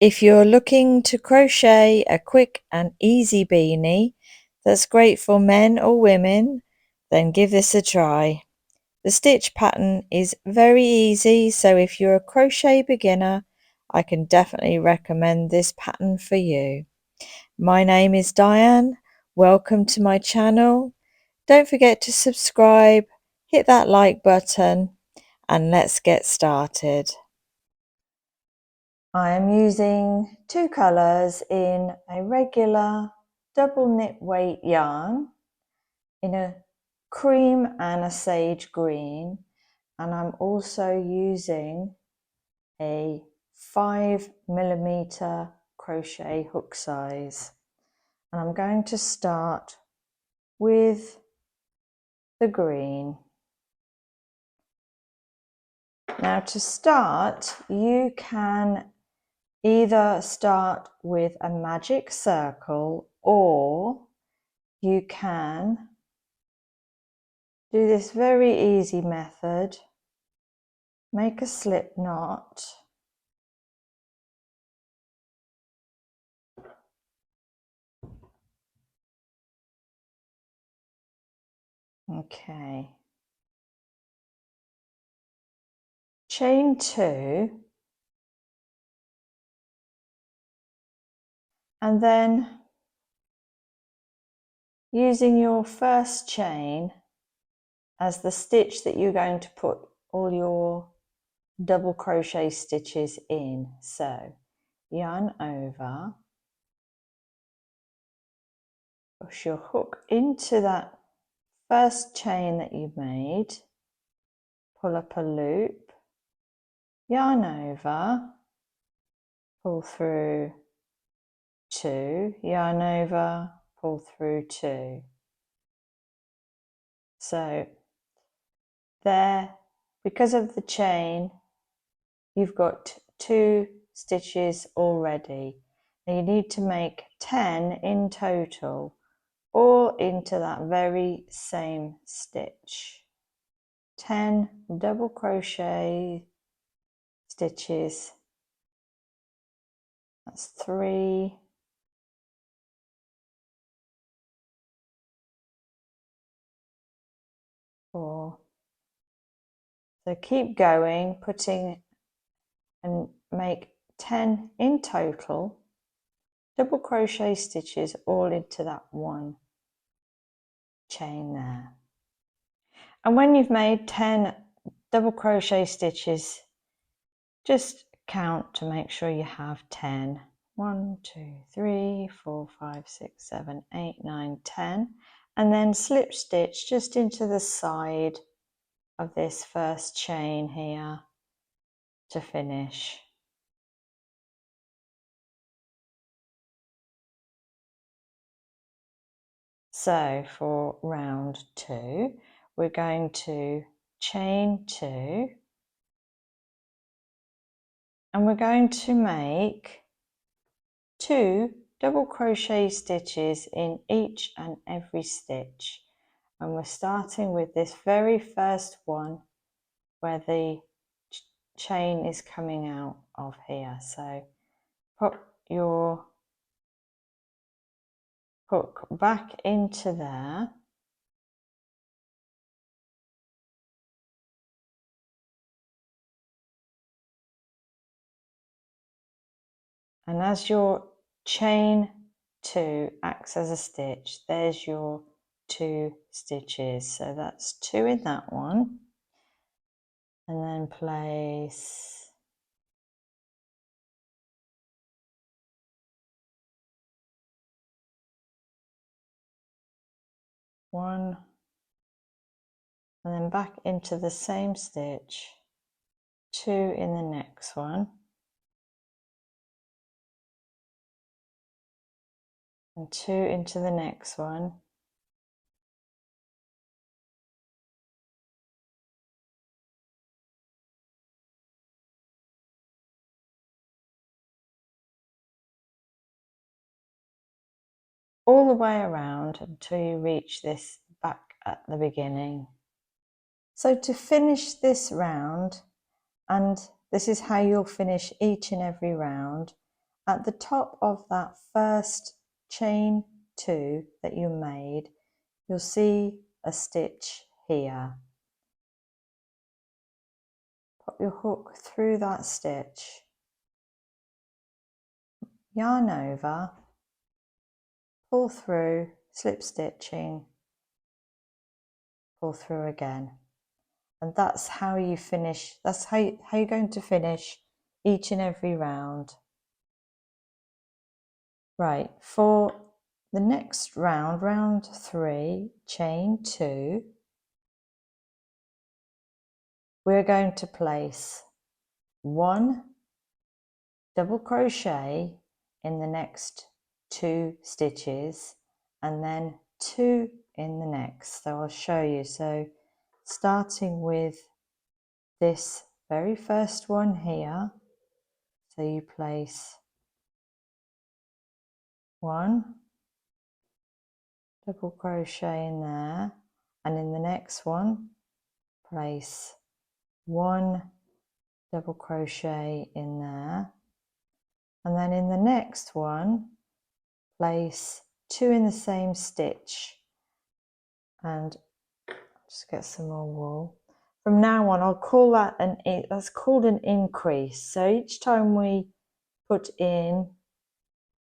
If you're looking to crochet a quick and easy beanie that's great for men or women, then give this a try. The stitch pattern is very easy, so if you're a crochet beginner, I can definitely recommend this pattern for you. My name is Diane. Welcome to my channel. Don't forget to subscribe, hit that like button, and let's get started. I am using two colours in a regular double knit weight yarn in a cream and a sage green, and I'm also using a 5mm crochet hook size, and I'm going to start with the green. Now to start, you can either start with a magic circle, or you can do this very easy method. Make a slip knot. Okay. Chain 2. And then using your first chain as the stitch that you're going to put all your double crochet stitches in. So yarn over, push your hook into that first chain that you've made, pull up a loop, yarn over, pull through 2, yarn over, pull through 2. So there, because of the chain, you've got 2 stitches already. Now you need to make 10 in total, all into that very same stitch. 10 double crochet stitches. That's 3, 4. So keep going, putting and make 10 in total double crochet stitches all into that one chain there. And when you've made 10 double crochet stitches, just count to make sure you have 10. 1, 2, 3, 4, 5, 6, 7, 8, 9, 10, and then slip stitch just into the side of this first chain here to finish. So for round 2, we're going to chain 2, and we're going to make 2 double crochet stitches in each and every stitch. And we're starting with this very first one where the chain is coming out of here. So put your hook back into there, and as your chain 2 acts as a stitch, there's your 2 stitches. So that's 2 in that one, and then place 1, and then back into the same stitch, 2 in the next one, and 2 into the next one, all the way around until you reach this back at the beginning. So to finish this round, and this is how you'll finish each and every round, at the top of that first chain 2 that you made, you'll see a stitch here. Pop your hook through that stitch, yarn over, pull through, slip stitching, pull through again. And that's how you finish, that's how you're going to finish each and every round. Right, for the next round, round 3, chain 2, we're going to place 1 double crochet in the next 2 stitches and then 2 in the next. So I'll show you. So starting with this very first one here, so you place 1 double crochet in there, and in the next one place 1 double crochet in there, and then in the next one place 2 in the same stitch, and just get some more wool. From now on I'll call that that's called an increase. So each time we put in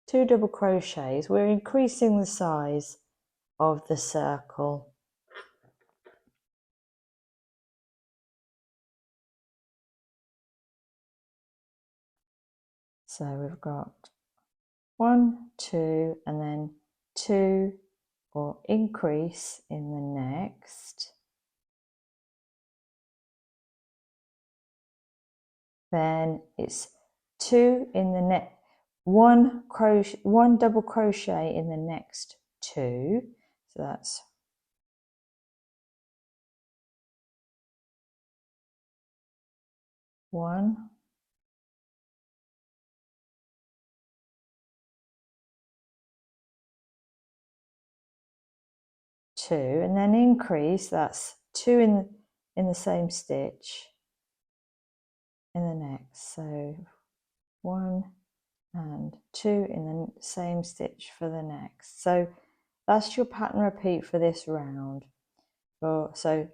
2 double crochets, we're increasing the size of the circle. So we've got 1, 2, and then 2, or increase in the next. Then it's 2 in the next, 1 double crochet in the next 2. So that's 1, 2, and then increase, that's 2 in the same stitch in the next. So 1 and 2 in the same stitch for the next. So that's your pattern repeat for this round. So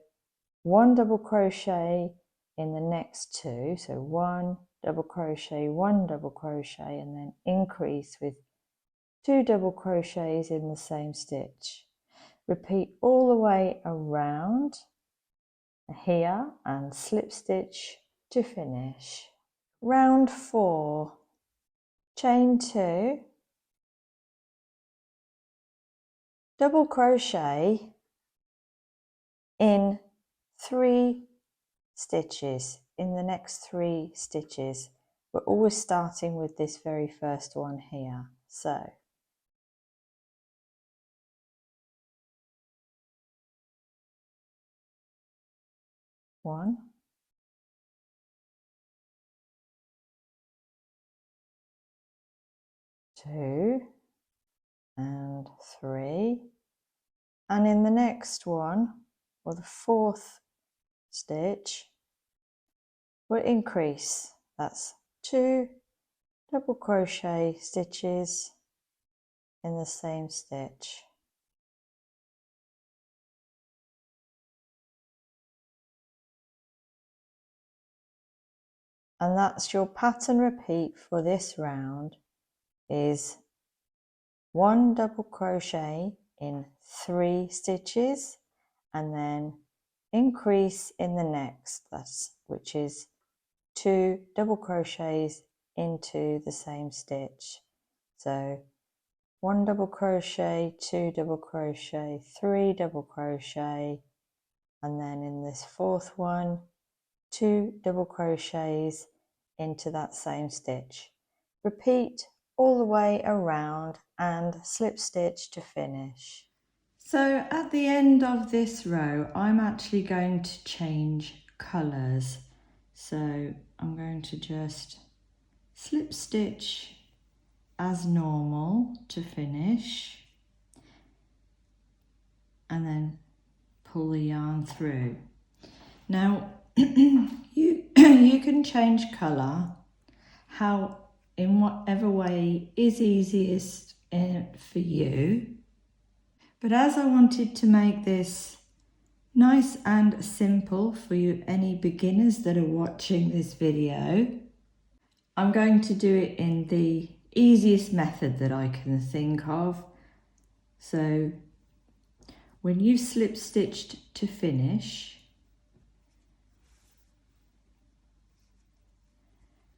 1 double crochet in the next 2, so 1 double crochet, 1 double crochet, and then increase with 2 double crochets in the same stitch. Repeat all the way around here and slip stitch to finish. Round 4, chain 2, double crochet in 3 stitches in the next 3 stitches. We're always starting with this very first one here. So 1, 2, and 3, and in the next one, or the 4th stitch, we'll increase. That's 2 double crochet stitches in the same stitch. And that's your pattern repeat for this round, is 1 double crochet in 3 stitches and then increase in the next, which is 2 double crochets into the same stitch. So 1 double crochet, 2 double crochet, 3 double crochet, and then in this 4th one 2 double crochets into that same stitch. Repeat all the way around and slip stitch to finish. So at the end of this row, I'm actually going to change colours. So I'm going to just slip stitch as normal to finish, and then pull the yarn through. Now you can change colour how in whatever way is easiest for you. But as I wanted to make this nice and simple for you, any beginners that are watching this video, I'm going to do it in the easiest method that I can think of. So when you've slip stitched to finish,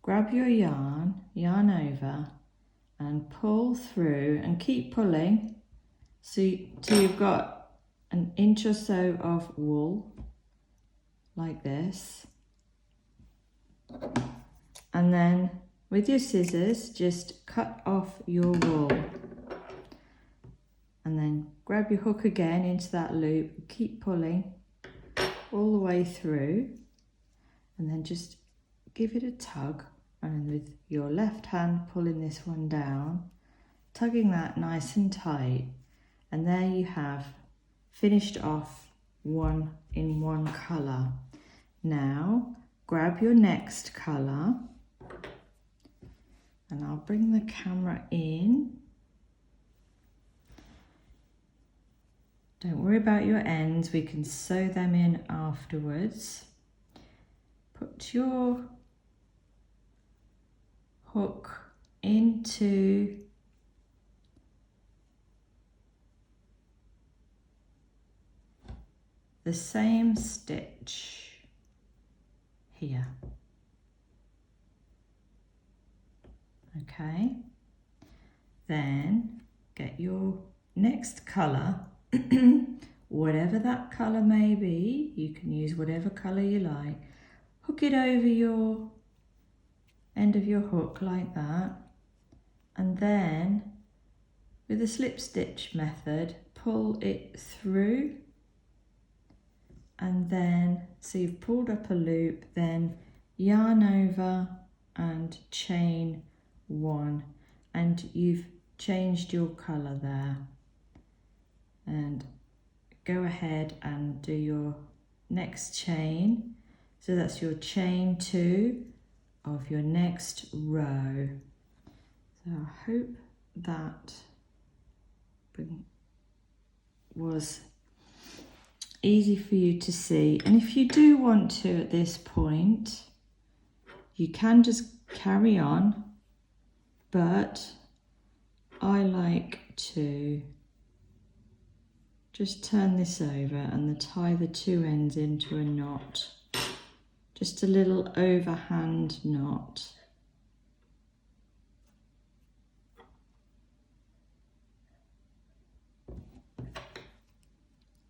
grab your yarn over and pull through and keep pulling till you've got an inch or so of wool like this. And then with your scissors, just cut off your wool. And then grab your hook again into that loop, keep pulling all the way through, and then just give it a tug, and then with your left hand pulling this one down, tugging that nice and tight, and there you have finished off one in one colour. Now grab your next colour, and I'll bring the camera in. Don't worry about your ends, we can sew them in afterwards. Put your hook into the same stitch here. Okay, then get your next colour, whatever that colour may be, you can use whatever colour you like. Hook it over your end of your hook like that, and then with the slip stitch method, pull it through, and then so you've pulled up a loop, then yarn over and chain one, and you've changed your colour there. And go ahead and do your next chain. So that's your chain 2 of your next row. So I hope that was easy for you to see. And if you do want to at this point, you can just carry on, but I like to just turn this over and tie the two ends into a knot, just a little overhand knot.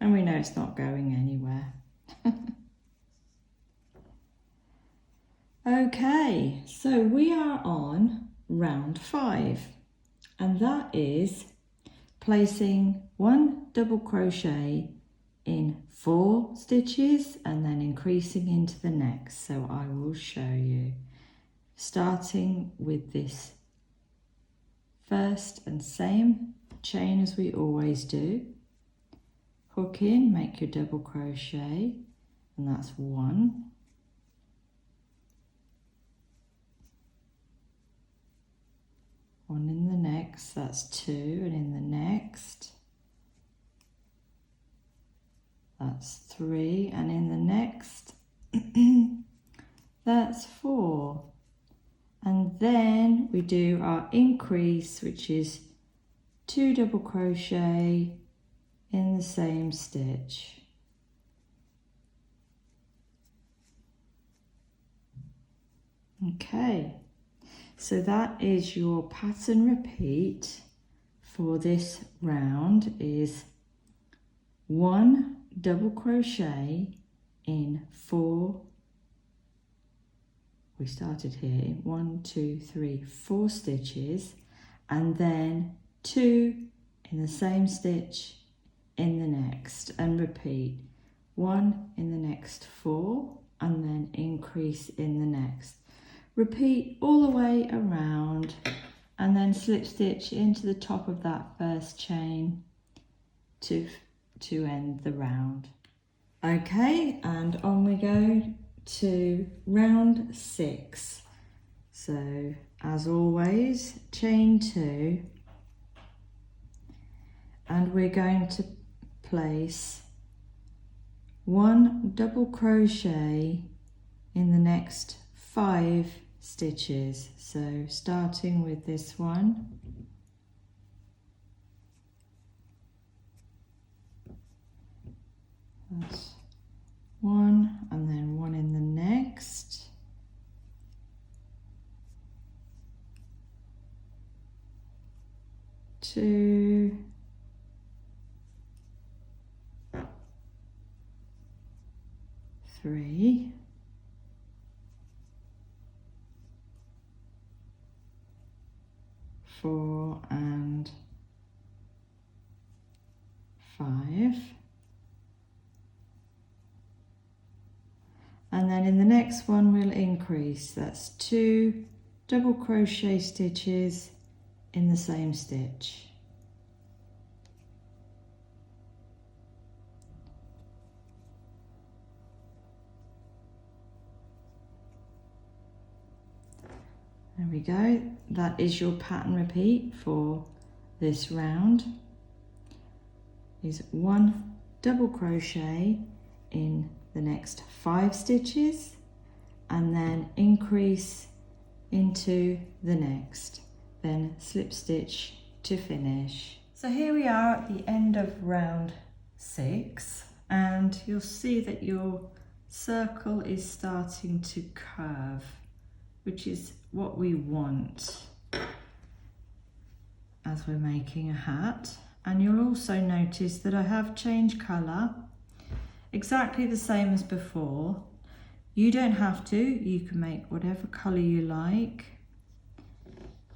And we know it's not going anywhere. Okay, so we are on round 5, and that is placing 1 double crochet in 4 stitches and then increasing into the next. So I will show you, starting with this first and same chain as we always do. Hook in, make your double crochet, and that's 1. One in the next, that's 2, and in the next, that's 3, and in the next, that's 4. And then we do our increase, which is 2 double crochet in the same stitch. Okay. So that is your pattern repeat for this round, is 1 double crochet in 4, we started here, 1, 2, 3, 4 stitches, and then 2 in the same stitch in the next, and repeat 1 in the next 4, and then increase in the next. Repeat all the way around, and then slip stitch into the top of that first chain to end the round. Okay, and on we go to round 6. So as always, chain 2, and we're going to place 1 double crochet in the next 5 stitches. So starting with this one, that's 1, and then 1 in the next, 2, 3, 4 and 5, and then in the next one we'll increase. That's 2 double crochet stitches in the same stitch. There we go. That is your pattern repeat for this round. Is 1 double crochet in the next 5 stitches and then increase into the next, then slip stitch to finish. So here we are at the end of round 6, and you'll see that your circle is starting to curve, which is what we want as we're making a hat. And you'll also notice that I have changed colour, exactly the same as before. You don't have to, you can make whatever colour you like.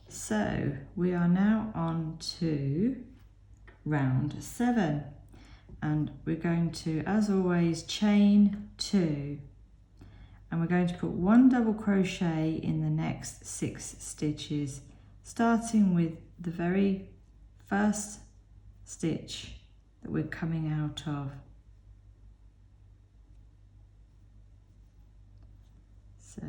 So we are now on to round 7, and we're going to, as always, chain 2, and we're going to put 1 double crochet in the next 6 stitches, starting with the very first stitch that we're coming out of. So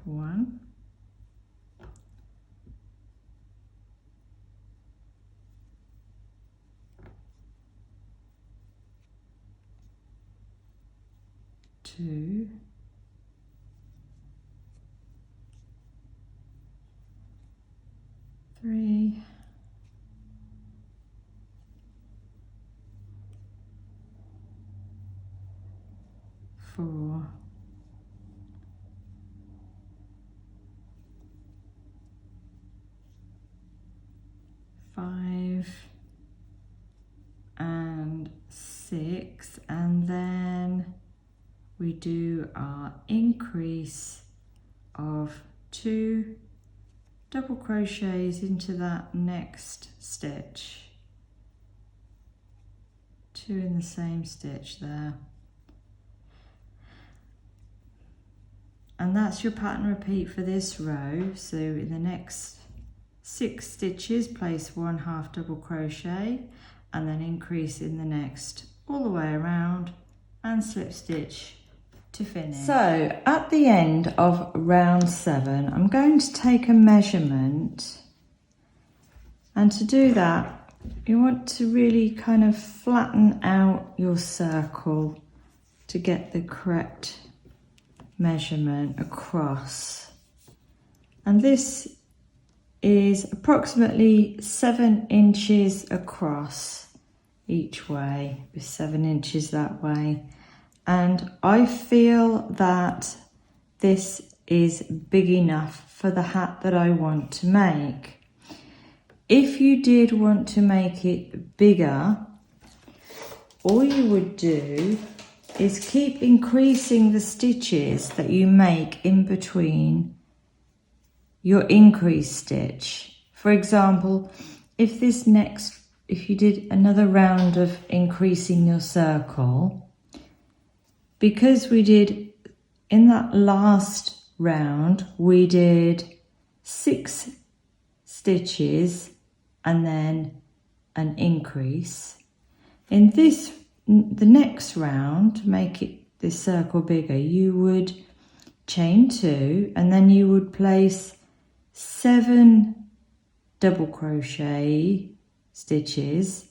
1, 2, 3, 4, 5 and 6, and then we do our increase of 2 double crochets into that next stitch, 2 in the same stitch there, and that's your pattern repeat for this row. So in the next 6 stitches place 1 half double crochet and then increase in the next all the way around and slip stitch to finish. So at the end of round 7, I'm going to take a measurement, and to do that you want to really kind of flatten out your circle to get the correct measurement across, and this is approximately 7 inches across each way, with 7 inches that way. And I feel that this is big enough for the hat that I want to make. If you did want to make it bigger, all you would do is keep increasing the stitches that you make in between your increase stitch. For example, if you did another round of increasing your circle, because we did, in that last round, we did 6 stitches and then an increase. In the next round, to make this circle bigger, you would chain 2, and then you would place 7 double crochet stitches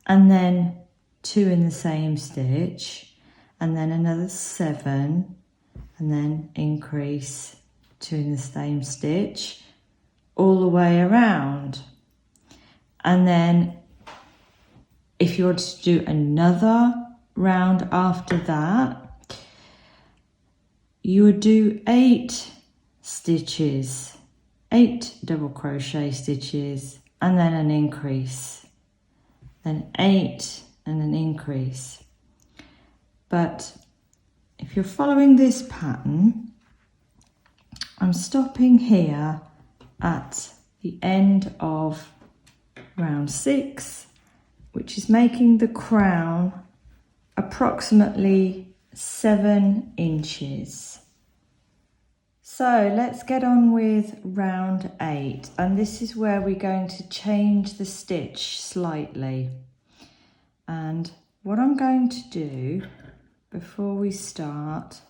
and then 2 in the same stitch, and then another 7, and then increase 2 in the same stitch all the way around. And then if you want to do another round after that, you would do 8 stitches, 8 double crochet stitches, and then an increase, then 8 and an increase. But if you're following this pattern, I'm stopping here at the end of round 6, which is making the crown approximately 7 inches. So let's get on with round 8, and this is where we're going to change the stitch slightly. And what I'm going to do before we start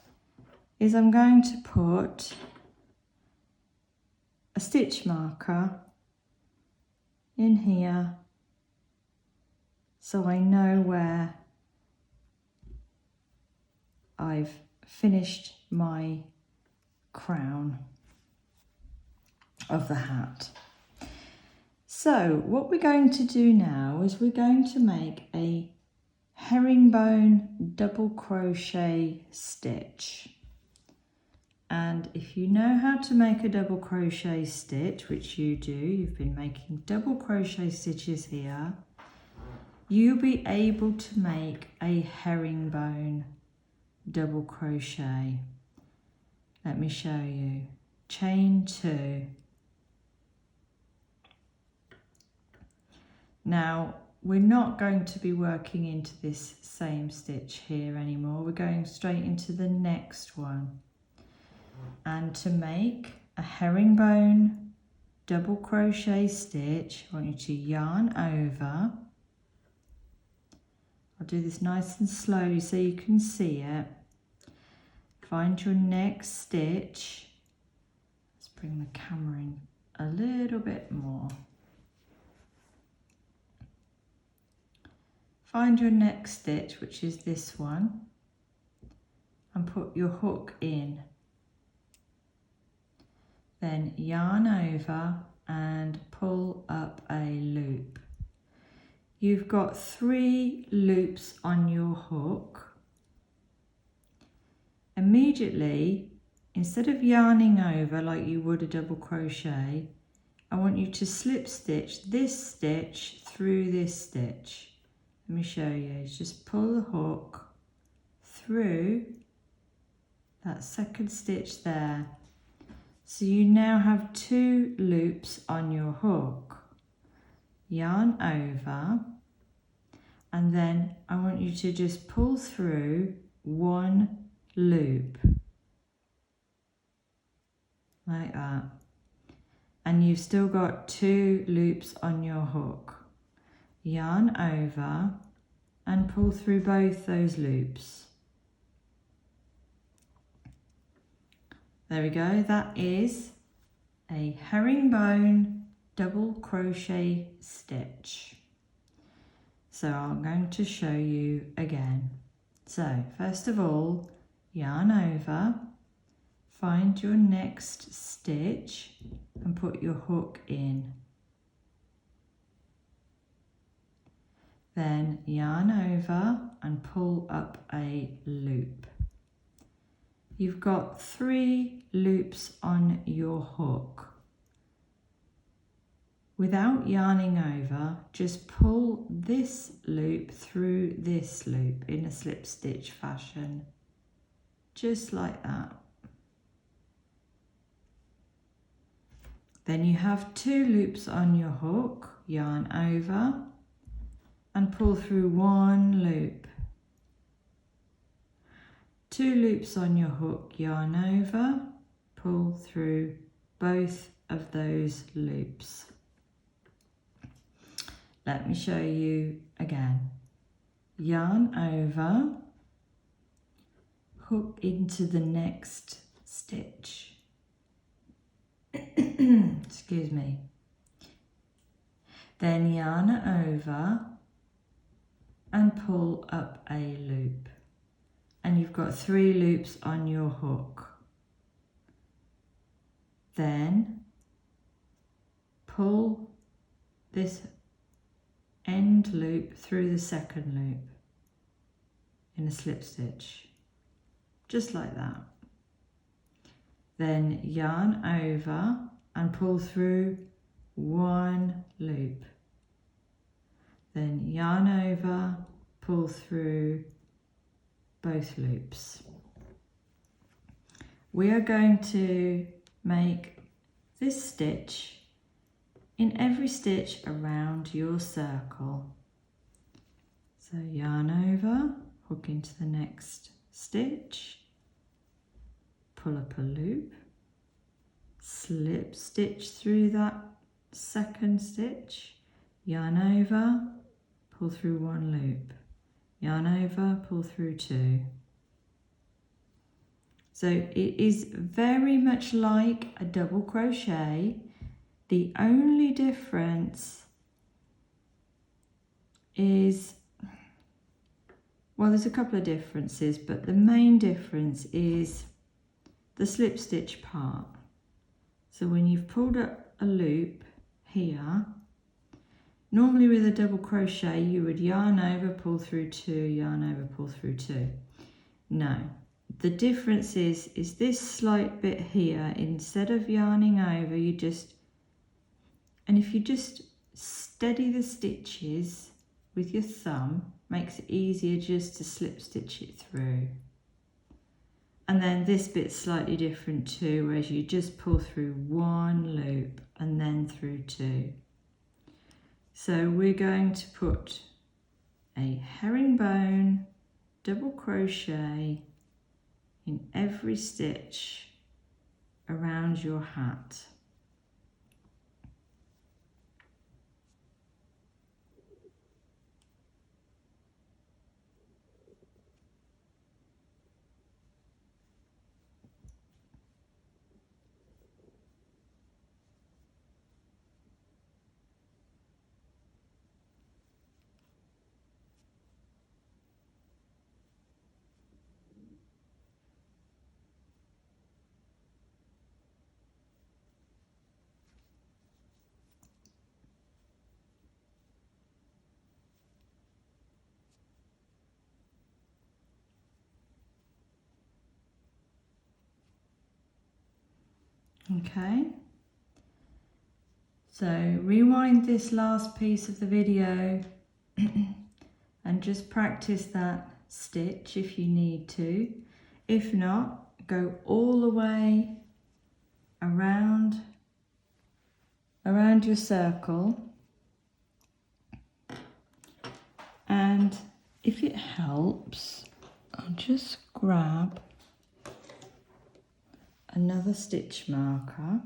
is I'm going to put a stitch marker in here so I know where I've finished my crown of the hat. So what we're going to do now is we're going to make a herringbone double crochet stitch. And if you know how to make a double crochet stitch, which you do, you've been making double crochet stitches here, you'll be able to make a herringbone double crochet. Let me show you. Chain 2. Now we're not going to be working into this same stitch here anymore. We're going straight into the next one. And to make a herringbone double crochet stitch, I want you to yarn over. I'll do this nice and slowly so you can see it. Find your next stitch. Let's bring the camera in a little bit more. Find your next stitch, which is this one, and put your hook in. Then yarn over and pull up a loop. You've got 3 loops on your hook. Immediately, instead of yarning over like you would a double crochet, I want you to slip stitch this stitch through this stitch. Let me show you. Just pull the hook through that second stitch there. So you now have 2 loops on your hook. Yarn over, and then I want you to just pull through 1 loop like that, and you've still got 2 loops on your hook. Yarn over and pull through both those loops. There we go. That is a herringbone double crochet stitch. So I'm going to show you again. So first of all, yarn over, find your next stitch and put your hook in. Then yarn over and pull up a loop. You've got 3 loops on your hook. Without yarning over, just pull this loop through this loop in a slip stitch fashion, just like that. Then you have 2 loops on your hook, yarn over and pull through 1 loop. 2 loops on your hook, yarn over, pull through both of those loops. Let me show you again. Yarn over, hook into the next stitch. Excuse me. Then yarn it over and pull up a loop. And you've got 3 loops on your hook. Then pull this end loop through the second loop in a slip stitch, just like that. Then yarn over and pull through 1 loop. Then yarn over, pull through both loops. We are going to make this stitch in every stitch around your circle. So yarn over, hook into the next stitch, pull up a loop, slip stitch through that second stitch, yarn over, pull through 1 loop, yarn over, pull through 2. So it is very much like a double crochet. The only difference is, well, there's a couple of differences, but the main difference is the slip stitch part. So when you've pulled up a loop here, normally with a double crochet you would yarn over, pull through 2, yarn over, pull through 2. No, the difference is this slight bit here, instead of yarning over, you just, and if you just steady the stitches with your thumb, makes it easier just to slip stitch it through. And then this bit's slightly different too, whereas you just pull through 1 loop and then through 2. So we're going to put a herringbone double crochet in every stitch around your hat. Okay, so rewind this last piece of the video and just practice that stitch if you need to. If not, go all the way around your circle, and if it helps, I'll just grab another stitch marker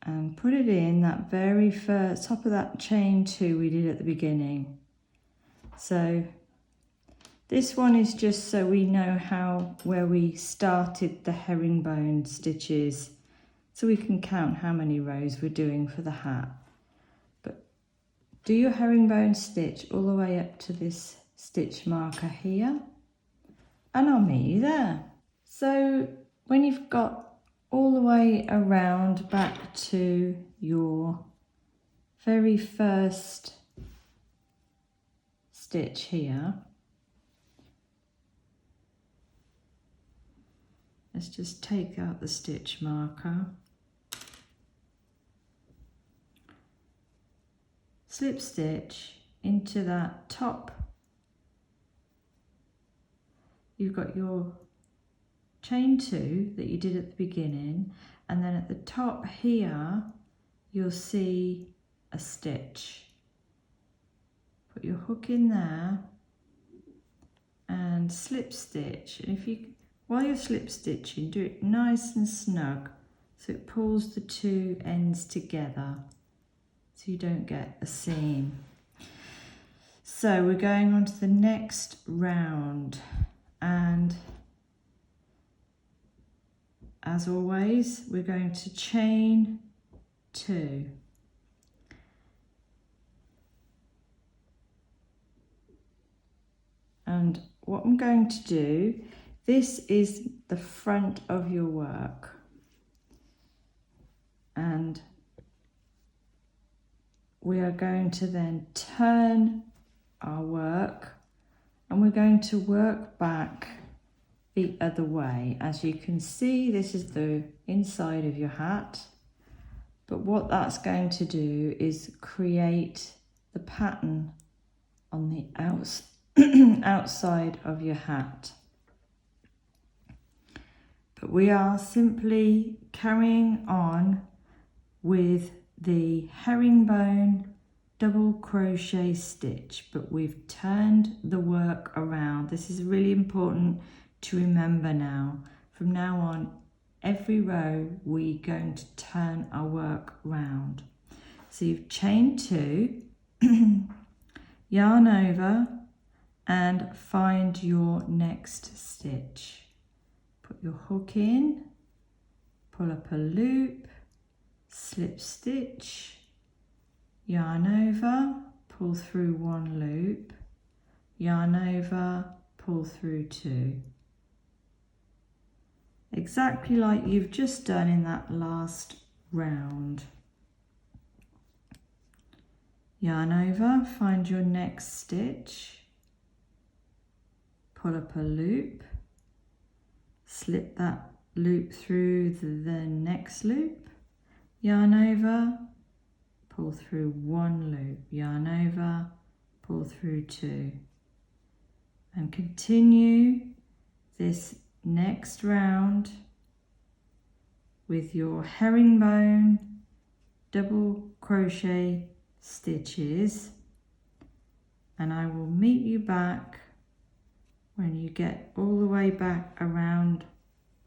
and put it in that very first top of that chain 2 we did at the beginning. So this one is just so we know where we started the herringbone stitches, so we can count how many rows we're doing for the hat. But do your herringbone stitch all the way up to this stitch marker here, and I'll meet you there. So when you've got all the way around back to your very first stitch here, let's just take out the stitch marker, slip stitch into that top. You've got your chain 2 that you did at the beginning, and then at the top here you'll see a stitch. Put your hook in there and slip stitch, and if you, while you're slip stitching, do it nice and snug so it pulls the 2 ends together so you don't get a seam. So we're going on to the next round, and as always we're going to chain 2. And what I'm going to do, this is the front of your work, and we are going to then turn our work and we're going to work back the other way. As you can see, this is the inside of your hat, but what that's going to do is create the pattern on the outside of your hat. But we are simply carrying on with the herringbone double crochet stitch, but we've turned the work around. This is really important to remember now. From now on, every row we're going to turn our work round. So you've chained 2, yarn over and find your next stitch. Put your hook in, pull up a loop, slip stitch, yarn over, pull through 1 loop, yarn over, pull through 2. Exactly like you've just done in that last round. Yarn over, find your next stitch, pull up a loop, slip that loop through the next loop, yarn over, pull through 1 loop, yarn over, pull through 2, and continue this next round with your herringbone double crochet stitches, and I will meet you back when you get all the way back around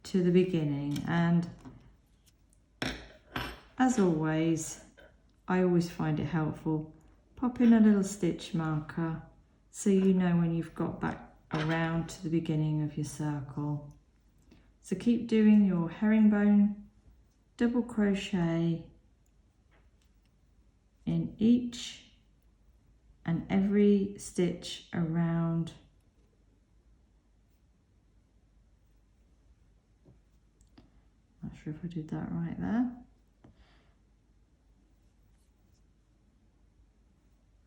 to the beginning. And as always, I always find it helpful, pop in a little stitch marker so you know when you've got back around to the beginning of your circle. So keep doing your herringbone double crochet in each and every stitch around. Not sure if I did that right there.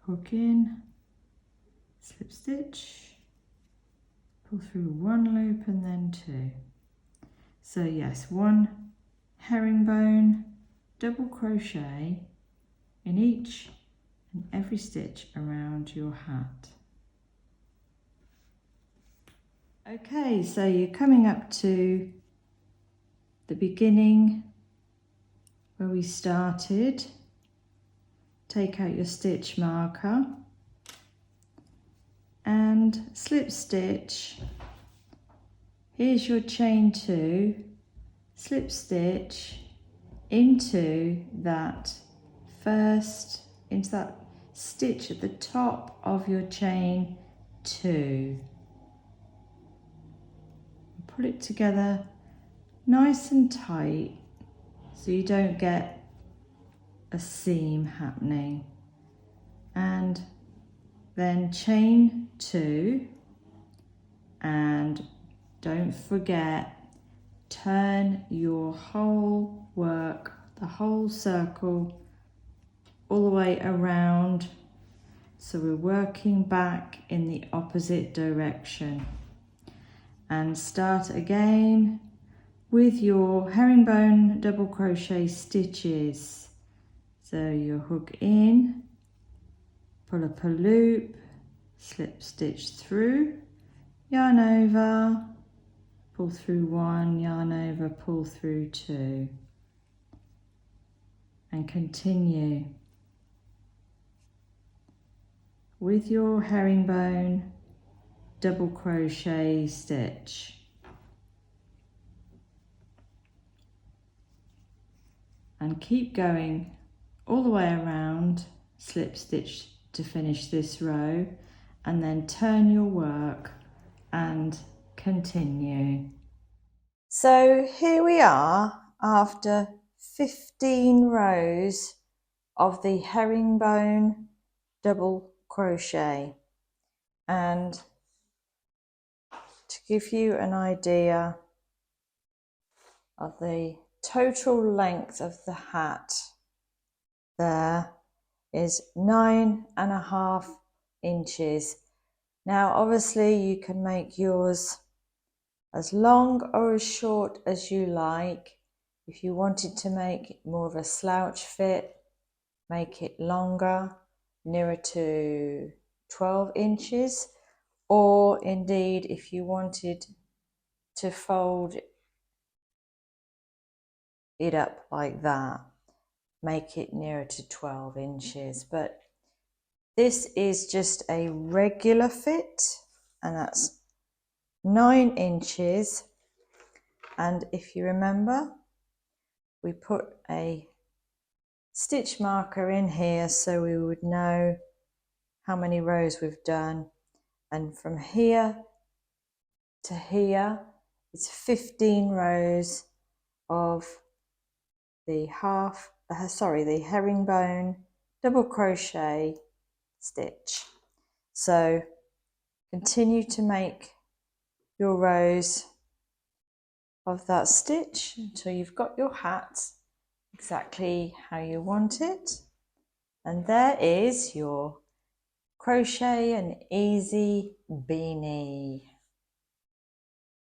Hook in, slip stitch, pull through 1 loop and then 2. So yes, 1 herringbone double crochet in each and every stitch around your hat. Okay, so you're coming up to the beginning where we started. Take out your stitch marker and slip stitch. Here's your chain 2, slip stitch into that stitch at the top of your chain 2. Pull it together nice and tight so you don't get a seam happening, and then chain 2, and don't forget, turn your whole work, the whole circle, all the way around, so we're working back in the opposite direction. And start again with your herringbone double crochet stitches. So your hook in, pull up a loop, slip stitch through, yarn over, pull through 1, yarn over, pull through 2, and continue with your herringbone double crochet stitch. And keep going all the way around, slip stitch to finish this row, and then turn your work and continue. So here we are after 15 rows of the herringbone double crochet, and to give you an idea of the total length of the hat, there is 9.5 inches. Now obviously you can make yours as long or as short as you like. If you wanted to make more of a slouch fit, make it longer, nearer to 12 inches, or indeed if you wanted to fold it up like that, make it nearer to 12 inches. But this is just a regular fit, and that's 9 inches. And if you remember, we put a stitch marker in here so we would know how many rows we've done, and from here to here it's 15 rows of the the herringbone double crochet stitch. So continue to make your rows of that stitch until you've got your hat exactly how you want it, and there is your crochet and easy beanie.